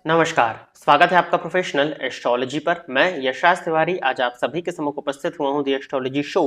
नमस्कार, स्वागत है आपका प्रोफेशनल एस्ट्रोलॉजी पर। मैं यशराज तिवारी आज आप सभी के सम्मुख उपस्थित हुआ हूं दी एस्ट्रोलॉजी शो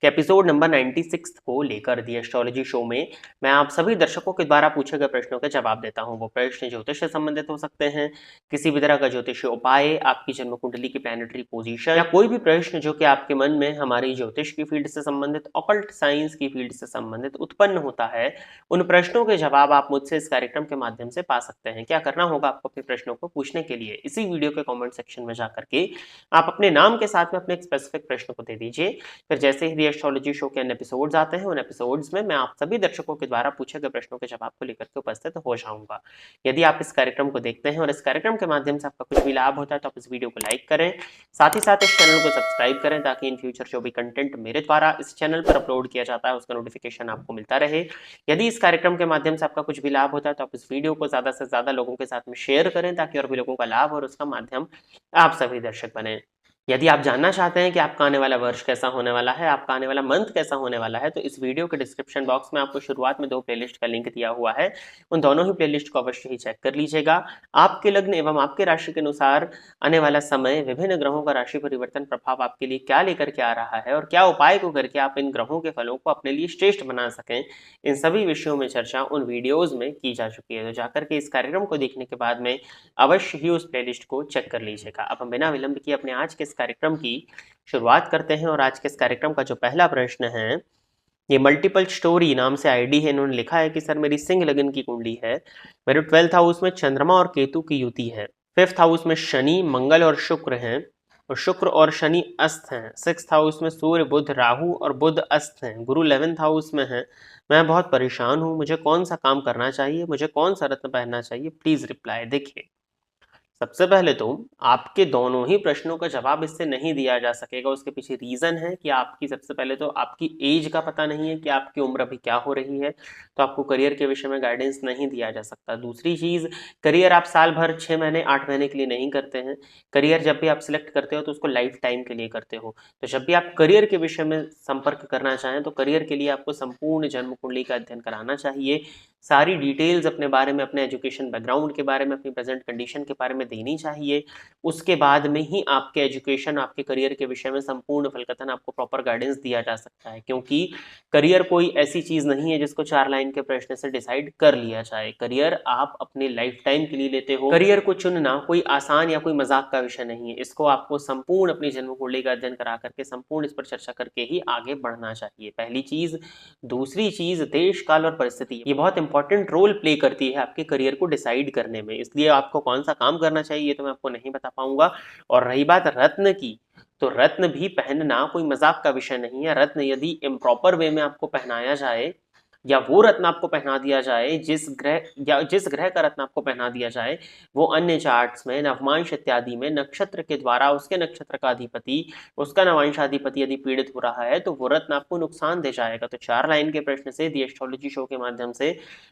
के एपिसोड नंबर 96 को लेकर। दी एस्ट्रोलॉजी शो में मैं आप सभी दर्शकों के द्वारा पूछे गए प्रश्नों के जवाब देता हूं। वो प्रश्न ज्योतिष से संबंधित हो सकते हैं, किसी भी तरह का ज्योतिषीय उपाय, आपकी जन्म कुंडली की प्लैनेटरी पोजीशन, या कोई भी प्रश्न जो कि आपके मन में हमारी ज्योतिष की फील्ड से संबंधित, ऑकल्ट साइंस की फील्ड से संबंधित उत्पन्न होता है। उन प्रश्नों के जवाब आप मुझसे इस कार्यक्रम के माध्यम से पा सकते हैं। क्या करना होगा आपको अपने प्रश्नों को पूछने के लिए? इसी वीडियो के कमेंट सेक्शन में जाकर के आप अपने नाम के साथ में अपने एक स्पेसिफिक प्रश्न को दे दीजिए। फिर जैसे ही एस्ट्रोलॉजी शो के अन्य एपिसोड्स आते हैं, उन एपिसोड्स में मैं आप सभी दर्शकों के द्वारा पूछे गए प्रश्नों के जवाब को लेकर के उपस्थित हो जाऊंगा। यदि आप इस कार्यक्रम को देखते हैं और इस कार्यक्रम के माध्यम से आपका कुछ भी लाभ होता है तो आप इस वीडियो को लाइक करें, साथ ही साथ इस चैनल को सब्सक्राइब करें, ताकि इन फ्यूचर जो भी कंटेंट मेरे द्वारा इस चैनल पर अपलोड किया जाता है उसका नोटिफिकेशन आपको मिलता रहे। यदि इस कार्यक्रम के माध्यम से आपका कुछ भी लाभ होता है तो आप इस वीडियो को ज्यादा से ज्यादा लोगों के साथ में शेयर करें, ताकि और भी लोगों का लाभ और उसका माध्यम आप सभी दर्शक बने। यदि आप जानना चाहते हैं कि आपका आने वाला वर्ष कैसा होने वाला है, आपका आने वाला मंथ कैसा होने वाला है, तो इस वीडियो के डिस्क्रिप्शन बॉक्स में आपको शुरुआत में 2 प्लेलिस्ट का लिंक दिया हुआ है। उन दोनों ही प्लेलिस्ट को अवश्य ही चेक कर लीजिएगा। आपके लग्न एवं आपके राशि के अनुसार आने वाला समय, विभिन्न ग्रहों का राशि परिवर्तन प्रभाव आपके लिए क्या लेकर के आ रहा है और क्या उपाय को करके आप इन ग्रहों के फलों को अपने लिए श्रेष्ठ बना सकें, इन सभी विषयों में चर्चा उन वीडियोज में की जा चुकी है। तो जाकर के इस कार्यक्रम को देखने के बाद में अवश्य ही उस प्लेलिस्ट को चेक कर लीजिएगा। अब हम बिना विलंब किए अपने आज के इस कार्यक्रम की शुरुआत करते हैं। और आज के इस कार्यक्रम का जो पहला प्रश्न है, ये मल्टीपल स्टोरी नाम से आईडी है। इन्होंने लिखा है कि सर, मेरी सिंह लगन की कुंडली है, मेरे 12th हाउस में चंद्रमा और केतु की युति है, 5th हाउस में शनि, मंगल और शुक्र हैं, और शुक्र और शनि अस्त हैं, 6th हाउस में सूर्य, बुध, राहु और बुध अस्त हैं, गुरु 11th हाउस में है। मैं बहुत परेशान हूँ, मुझे कौन सा काम करना चाहिए, मुझे कौन सा रत्न पहनना चाहिए, प्लीज रिप्लाई। देखिए, सबसे पहले तो आपके दोनों ही प्रश्नों का जवाब इससे नहीं दिया जा सकेगा। उसके पीछे रीजन है कि आपकी, सबसे पहले तो आपकी एज का पता नहीं है कि आपकी उम्र अभी क्या हो रही है, तो आपको करियर के विषय में गाइडेंस नहीं दिया जा सकता। दूसरी चीज, करियर आप साल भर, 6 महीने, 8 महीने के लिए नहीं करते हैं। करियर जब भी आप सिलेक्ट करते हो तो उसको लाइफ टाइम के लिए करते हो। तो जब भी आप करियर के विषय में संपर्क करना चाहें तो करियर के लिए आपको संपूर्ण जन्म कुंडली का अध्ययन कराना चाहिए। सारी डिटेल्स अपने बारे में, अपने एजुकेशन बैकग्राउंड के बारे में, अपनी प्रेजेंट कंडीशन के बारे में देनी चाहिए। उसके बाद में ही आपके एजुकेशन, आपके करियर के विषय में संपूर्ण फलकथन, आपको प्रॉपर गाइडेंस दिया जा सकता है। क्योंकि करियर कोई ऐसी चीज नहीं है जिसको 4 लाइन के प्रश्न से डिसाइड कर लिया जाए। करियर आप अपने लाइफ टाइम के लिए लेते हो। करियर को चुनना कोई आसान या कोई मजाक का विषय नहीं है। इसको आपको संपूर्ण अपनी जन्म कुंडली का अध्ययन करा करके, संपूर्ण इस पर चर्चा करके ही आगे बढ़ना चाहिए, पहली चीज। दूसरी चीज, देश काल और परिस्थिति, ये बहुत इंपॉर्टेंट रोल प्ले करती है आपके करियर को डिसाइड करने में। इसलिए आपको कौन सा काम करना चाहिए ये तो मैं आपको नहीं बता पाऊंगा। और रही बात रत्न की, तो रत्न भी पहनना कोई मजाक का विषय नहीं है। रत्न यदि इम्प्रॉपर वे में आपको पहनाया जाए, या वो रत्न आपको पहना दिया जाए जिस ग्रह, या जिस ग्रह का रत्न आपको पहना दिया जाए, वो अन्य चार्ट्स में, नवमांश इत्यादि में नक्षत्र के द्वारा उसके नक्षत्र का अधिपति, उसका नवांशाधिपति यदि पीड़ित हो रहा है तो वो रत्न आपको नुकसान दे जाएगा। तो 4 लाइन के प्रश्न से दी एस्ट्रोलॉजी शो के माध्यम से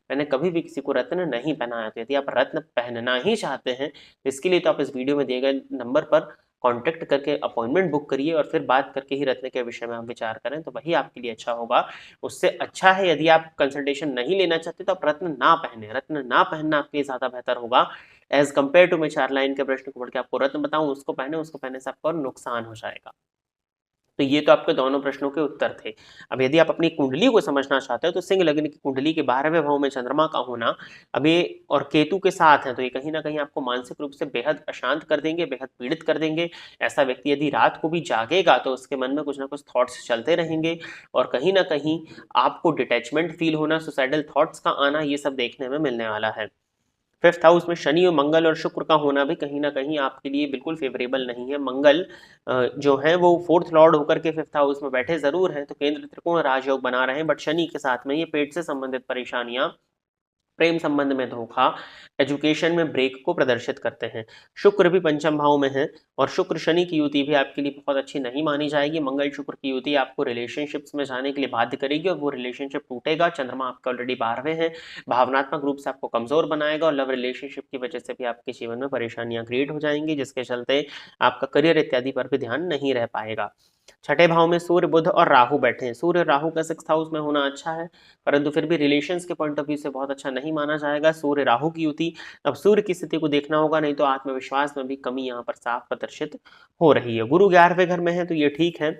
मैंने कभी भी किसी को रत्न नहीं पहनाया। तो यदि आप रत्न पहनना ही चाहते हैं तो इसके लिए तो आप इस वीडियो में दिए गए नंबर पर कांटेक्ट करके अपॉइंटमेंट बुक करिए, और फिर बात करके ही रत्न के विषय में आप विचार करें, तो वही आपके लिए अच्छा होगा। उससे अच्छा है यदि आप कंसल्टेशन नहीं लेना चाहते तो आप रत्न ना पहने। रत्न ना पहनना आपके लिए ज्यादा बेहतर होगा, एज कंपेयर टू मैं 4 लाइन के प्रश्न को पढ़ के आपको रत्न बताऊं, उसको पहनने से आपको नुकसान हो जाएगा। तो ये तो आपके दोनों प्रश्नों के उत्तर थे। अब यदि आप अपनी कुंडली को समझना चाहते हो तो सिंह लग्न की कुंडली के 12वें भाव में चंद्रमा का होना अब ये और केतु के साथ है, तो ये कहीं ना कहीं आपको मानसिक रूप से बेहद अशांत कर देंगे, बेहद पीड़ित कर देंगे। ऐसा व्यक्ति यदि रात को भी जागेगा तो उसके मन में कुछ ना कुछ थॉट्स चलते रहेंगे, और कहीं ना कहीं आपको डिटैचमेंट फील होना, सुसाइडल थॉट्स का आना, ये सब देखने में मिलने वाला है। 5th हाउस में शनि और मंगल और शुक्र का होना भी कहीं ना कहीं आपके लिए बिल्कुल फेवरेबल नहीं है। मंगल जो है वो 4th लॉर्ड होकर के 5th हाउस में बैठे जरूर हैं, तो केंद्र त्रिकोण राजयोग बना रहे हैं, बट शनि के साथ में ये पेट से संबंधित परेशानियां, प्रेम संबंध में धोखा, एजुकेशन में ब्रेक को प्रदर्शित करते हैं। शुक्र भी पंचम भाव में है, और शुक्र शनि की युति भी आपके लिए बहुत अच्छी नहीं मानी जाएगी। मंगल शुक्र की युति आपको रिलेशनशिप्स में जाने के लिए बाध्य करेगी, और वो रिलेशनशिप टूटेगा। चंद्रमा आपका ऑलरेडी 12वें हैं, भावनात्मक रूप से आपको कमजोर बनाएगा, और लव रिलेशनशिप की वजह से भी आपके जीवन में परेशानियां क्रिएट हो जाएंगी, जिसके चलते आपका करियर इत्यादि पर भी ध्यान नहीं रह पाएगा। छठे भाव में सूर्य बुध और राहु बैठे हैं। सूर्य राहु का 6th हाउस में होना अच्छा है, परंतु फिर भी रिलेशंस के पॉइंट ऑफ व्यू से बहुत अच्छा नहीं माना जाएगा सूर्य राहु की युति। अब सूर्य की स्थिति को देखना होगा, नहीं तो आत्मविश्वास में भी कमी यहाँ पर साफ प्रदर्शित हो रही है। गुरु 11वें घर में है तो ये ठीक है,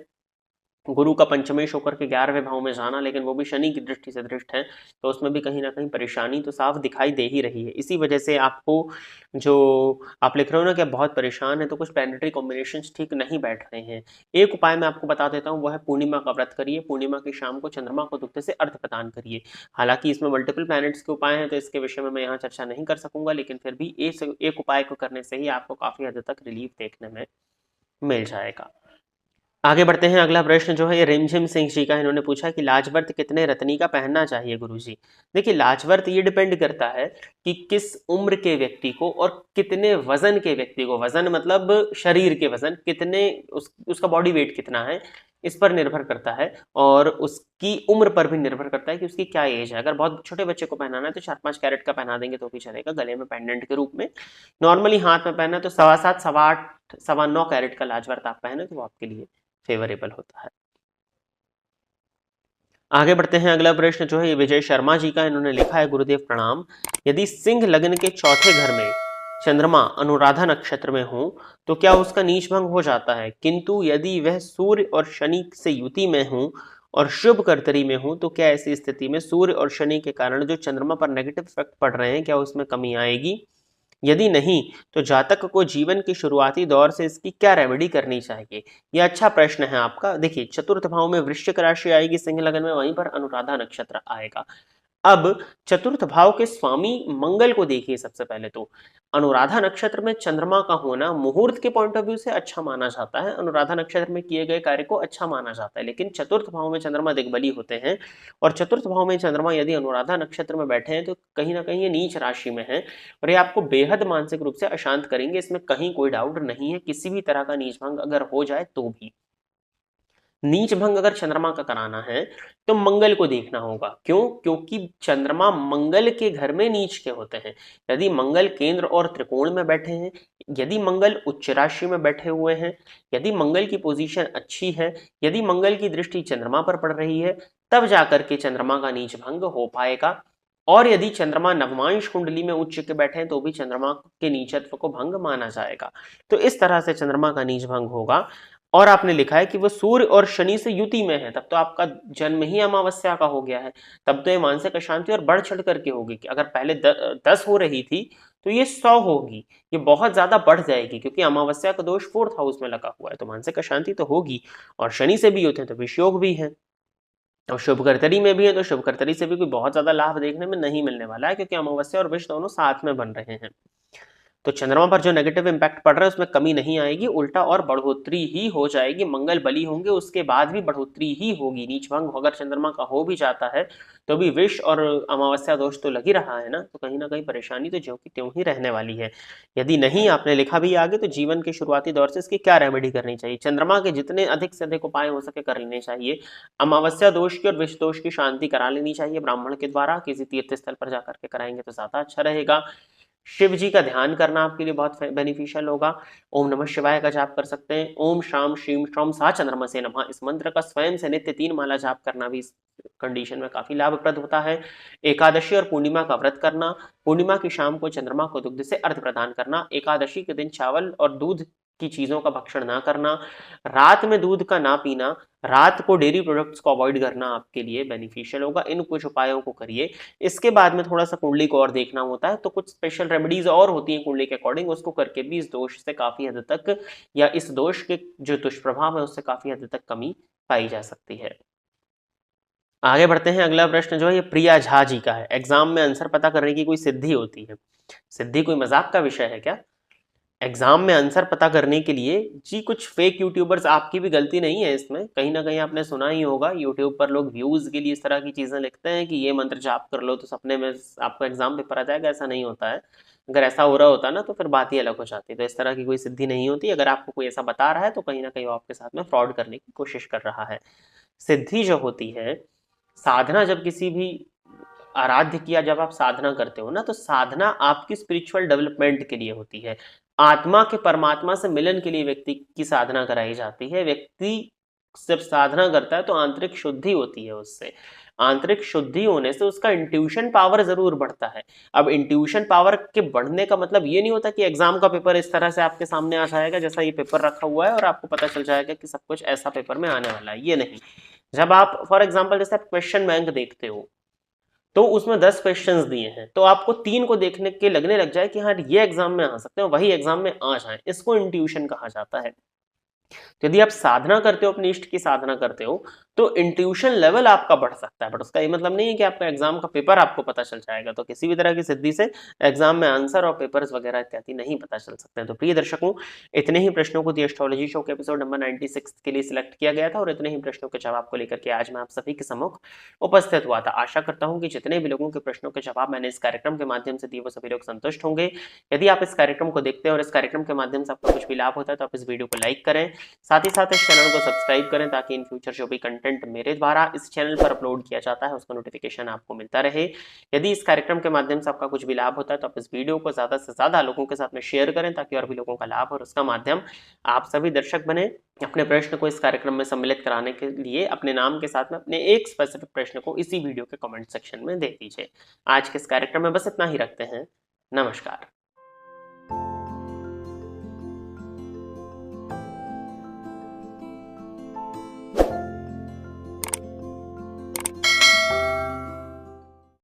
गुरु का पंचमेश होकर के 11वें भाव में जाना, लेकिन वो भी शनि की दृष्टि से दृष्ट है, तो उसमें भी कहीं ना कहीं परेशानी तो साफ दिखाई दे ही रही है। इसी वजह से आपको जो आप लिख रहे हो ना कि आप बहुत परेशान है, तो कुछ प्लैनेटरी कॉम्बिनेशंस ठीक नहीं बैठ रहे हैं। एक उपाय मैं आपको बता देता हूँ, वो है पूर्णिमा का व्रत करिए। पूर्णिमा की शाम को चंद्रमा को दुग्ध से अर्घ प्रदान करिए। हालांकि इसमें मल्टीपल प्लैनेट्स के उपाय हैं, तो इसके विषय में मैं यहाँ चर्चा नहीं कर सकूंगा, लेकिन फिर भी एक उपाय को करने से ही आपको काफी हद तक रिलीफ देखने में मिल जाएगा। आगे बढ़ते हैं। अगला प्रश्न जो है ये रिमझिम सिंह जी का, इन्होंने पूछा कि लाजवर्त कितने रत्नी का पहनना चाहिए गुरुजी। देखिए, लाजवर्त ये डिपेंड करता है कि किस उम्र के व्यक्ति को और कितने वजन के व्यक्ति को, वजन मतलब शरीर के वजन कितने, उसका बॉडी वेट कितना है, इस पर निर्भर करता है, और उसकी उम्र पर भी निर्भर करता है कि उसकी क्या एज है। अगर बहुत छोटे बच्चे को पहनाना है तो 4-5 कैरेट का पहना देंगे तो भी चलेगा, गले में पेंडेंट के रूप में। नॉर्मली हाथ में पहना है तो 7.25, 8.25, 9.25 कैरेट का लाजवर्त आप पहने तो वो आपके लिए फेवरेबल होता है। आगे बढ़ते हैं। अगला प्रश्न जो है ये विजय शर्मा जी का, इन्होंने लिखा है गुरुदेव प्रणाम, यदि सिंह लग्न के चौथे घर में चंद्रमा अनुराधा नक्षत्र में हो तो क्या उसका नीच भंग हो जाता है, किंतु यदि वह सूर्य और शनि से युति में हो और शुभ कर्तरी में हो तो क्या ऐसी स्थिति में सूर्य और शनि के कारण जो चंद्रमा पर नेगेटिव इफेक्ट पड़ रहे हैं क्या उसमें कमी आएगी, यदि नहीं तो जातक को जीवन के शुरुआती दौर से इसकी क्या रेमेडी करनी चाहिए। यह अच्छा प्रश्न है आपका। देखिए, चतुर्थ भाव में वृश्चिक राशि आएगी सिंह लगन में, वहीं पर अनुराधा नक्षत्र आएगा। अब चतुर्थ भाव के स्वामी मंगल को देखिए। सबसे पहले तो अनुराधा नक्षत्र में चंद्रमा का होना मुहूर्त के पॉइंट ऑफ व्यू से अच्छा माना जाता है, अनुराधा नक्षत्र में किए गए कार्य को अच्छा माना जाता है, लेकिन चतुर्थ भाव में चंद्रमा दिग्बली होते हैं, और चतुर्थ भाव में चंद्रमा यदि अनुराधा नक्षत्र में बैठे हैं तो कहीं ना कहीं ये नीच राशि में है, और ये आपको बेहद मानसिक रूप से अशांत करेंगे, इसमें कहीं कोई डाउट नहीं है। किसी भी तरह का नीच भंग अगर हो जाए तो भी, नीच भंग अगर चंद्रमा का कराना है तो मंगल को देखना होगा। क्यों? क्योंकि चंद्रमा मंगल के घर में नीच के होते हैं। यदि मंगल केंद्र और त्रिकोण में बैठे हैं, यदि मंगल उच्च राशि में बैठे हुए हैं, यदि मंगल की पोजीशन अच्छी है, यदि मंगल की दृष्टि चंद्रमा पर पड़ रही है, तब जाकर के चंद्रमा का नीच भंग हो पाएगा। और यदि चंद्रमा नवमांश कुंडली में उच्च के बैठे हैं तो भी चंद्रमा के नीचत्व को भंग माना जाएगा। तो इस तरह से चंद्रमा का नीच भंग होगा। और आपने लिखा है कि वो सूर्य और शनि से युति में है, तब तो आपका जन्म ही अमावस्या का हो गया है, तब तो ये मानसिक अशांति और बढ़ चढ़ करके होगी कि अगर पहले 10 हो रही थी तो ये 100 होगी, ये बहुत ज्यादा बढ़ जाएगी, क्योंकि अमावस्या का दोष 4th हाउस में लगा हुआ है, तो मानसिक अशांति तो होगी। और शनि से भी होते हैं तो विषयोग भी है, और शुभकर्तरी में भी है तो शुभकर्तरी से भी कोई बहुत ज्यादा लाभ देखने में नहीं मिलने वाला है, क्योंकि अमावस्या और विष दोनों साथ में बन रहे हैं। तो चंद्रमा पर जो नेगेटिव इंपैक्ट पड़ रहा है उसमें कमी नहीं आएगी, उल्टा और बढ़ोतरी ही हो जाएगी। मंगल बली होंगे उसके बाद भी बढ़ोतरी ही होगी। नीच भंग अगर चंद्रमा का हो भी जाता है तो भी विष और अमावस्या दोष तो लग ही रहा है ना, तो कहीं ना कहीं परेशानी तो ज्यों की त्यों ही रहने वाली है। यदि नहीं, आपने लिखा भी आगे, तो जीवन के शुरुआती दौर से इसकी क्या रेमेडी करनी चाहिए। चंद्रमा के जितने अधिक से अधिक उपाय हो सके कर लेने चाहिए। अमावस्या दोष की और विष दोष की शांति करा लेनी चाहिए ब्राह्मण के द्वारा, किसी तीर्थ स्थल पर जाकर के कराएंगे तो ज्यादा अच्छा रहेगा। शिव जी का ध्यान करना आपके लिए बहुत बेनिफिशियल होगा। ओम नमः शिवाय का जाप कर सकते हैं। ओम शाम श्रीम श्रम सा चंद्रमा से नमः, इस मंत्र का स्वयं से नित्य 3 माला जाप करना भी इस कंडीशन में काफी लाभप्रद होता है। एकादशी और पूर्णिमा का व्रत करना, पूर्णिमा की शाम को चंद्रमा को दुग्ध से अर्घ प्रदान करना, एकादशी के दिन चावल और दूध की चीजों का भक्षण ना करना, रात में दूध का ना पीना, रात को डेयरी प्रोडक्ट्स को अवॉइड करना आपके लिए बेनिफिशियल होगा। इन कुछ उपायों को करिए। इसके बाद में थोड़ा सा कुंडली को और देखना होता है, तो कुछ स्पेशल रेमेडीज और होती हैं कुंडली के अकॉर्डिंग, उसको करके भी इस दोष से काफी हद तक, या इस दोष के जो दुष्प्रभाव है उससे काफी हद तक कमी पाई जा सकती है। आगे बढ़ते हैं। अगला प्रश्न जो है ये प्रिया झा जी का है। एग्जाम में आंसर पता करने की कोई सिद्धि होती है? सिद्धि कोई मजाक का विषय है क्या? एग्जाम में आंसर पता करने के लिए जी कुछ फेक यूट्यूबर्स, आपकी भी गलती नहीं है इसमें, कहीं ना कहीं आपने सुना ही होगा यूट्यूब पर लोग व्यूज के लिए इस तरह की चीजें लिखते हैं कि ये मंत्र जाप कर लो तो सपने में आपको एग्जाम पेपर आ जाएगा। ऐसा नहीं होता है। अगर ऐसा हो रहा होता ना तो फिर बात ही अलग हो जाती। तो इस तरह की कोई सिद्धि नहीं होती। अगर आपको कोई ऐसा बता रहा है तो कहीं ना कहीं वो आपके साथ में फ्रॉड करने की कोशिश कर रहा है। सिद्धि जो होती है, साधना जब किसी भी आराध्य किया, जब आप साधना करते हो ना, तो साधना आपकी स्पिरिचुअल डेवलपमेंट के लिए होती है। आत्मा के परमात्मा से मिलन के लिए व्यक्ति की साधना कराई जाती है। व्यक्ति जब साधना करता है तो आंतरिक शुद्धि होती है उससे, आंतरिक शुद्धि होने से उसका इंट्यूशन पावर जरूर बढ़ता है। अब इंट्यूशन पावर के बढ़ने का मतलब ये नहीं होता कि एग्जाम का पेपर इस तरह से आपके सामने आ जाएगा जैसा ये पेपर रखा हुआ है और आपको पता चल जाएगा कि सब कुछ ऐसा पेपर में आने वाला है, ये नहीं। जब आप फॉर एग्जाम्पल जैसे आप क्वेश्चन बैंक देखते हो तो उसमें 10 क्वेश्चंस दिए हैं, तो आपको 3 को देखने के लगने लग जाए कि हाँ ये एग्जाम में आ सकते हैं, वही एग्जाम में आ जाए, इसको इंट्यूशन कहा जाता है। यदि आप साधना करते हो, अपनी इष्ट की साधना करते हो, तो इंट्यूशन लेवल आपका बढ़ सकता है, बट उसका ये मतलब नहीं है कि आपका एग्जाम का पेपर आपको पता चल जाएगा। तो किसी भी तरह की सिद्धि से एग्जाम में आंसर और पेपर्स वगैरह इत्यादि नहीं पता चल सकते हैं। तो प्रिय दर्शकों, इतने ही प्रश्नों को दी एस्ट्रोलॉजी शो के एपिसोड नंबर 96 के लिए सिलेक्ट किया गया था और इतने ही प्रश्नों के जवाब को लेकर के आज मैं आप सभी के सम्मुख उपस्थित हुआ था। आशा करता हूं कि जितने भी लोगों के प्रश्नों के जवाब मैंने इस कार्यक्रम के माध्यम से दिए वो सभी लोग संतुष्ट होंगे। यदि आप इस कार्यक्रम को देखते हैं और इस कार्यक्रम के माध्यम से आपका कुछ भी लाभ होता है तो आप इस वीडियो को लाइक करें, साथ ही साथ इस चैनल को सब्सक्राइब करें ताकि इन फ्यूचर जो भी कंटेंट मेरे द्वारा इस चैनल पर अपलोड किया जाता है उसका नोटिफिकेशन आपको मिलता रहे। यदि इस कार्यक्रम के माध्यम से आपका कुछ भी लाभ होता है तो आप इस वीडियो को ज़्यादा से ज़्यादा लोगों के साथ में शेयर करें ताकि और भी लोगों का लाभ और उसका माध्यम आप सभी दर्शक बने। अपने प्रश्न को इस कार्यक्रम में सम्मिलित कराने के लिए अपने नाम के साथ में अपने एक स्पेसिफिक प्रश्न को इसी वीडियो के कमेंट सेक्शन में दे दीजिए। आज के इस कार्यक्रम में बस इतना ही रखते हैं। नमस्कार।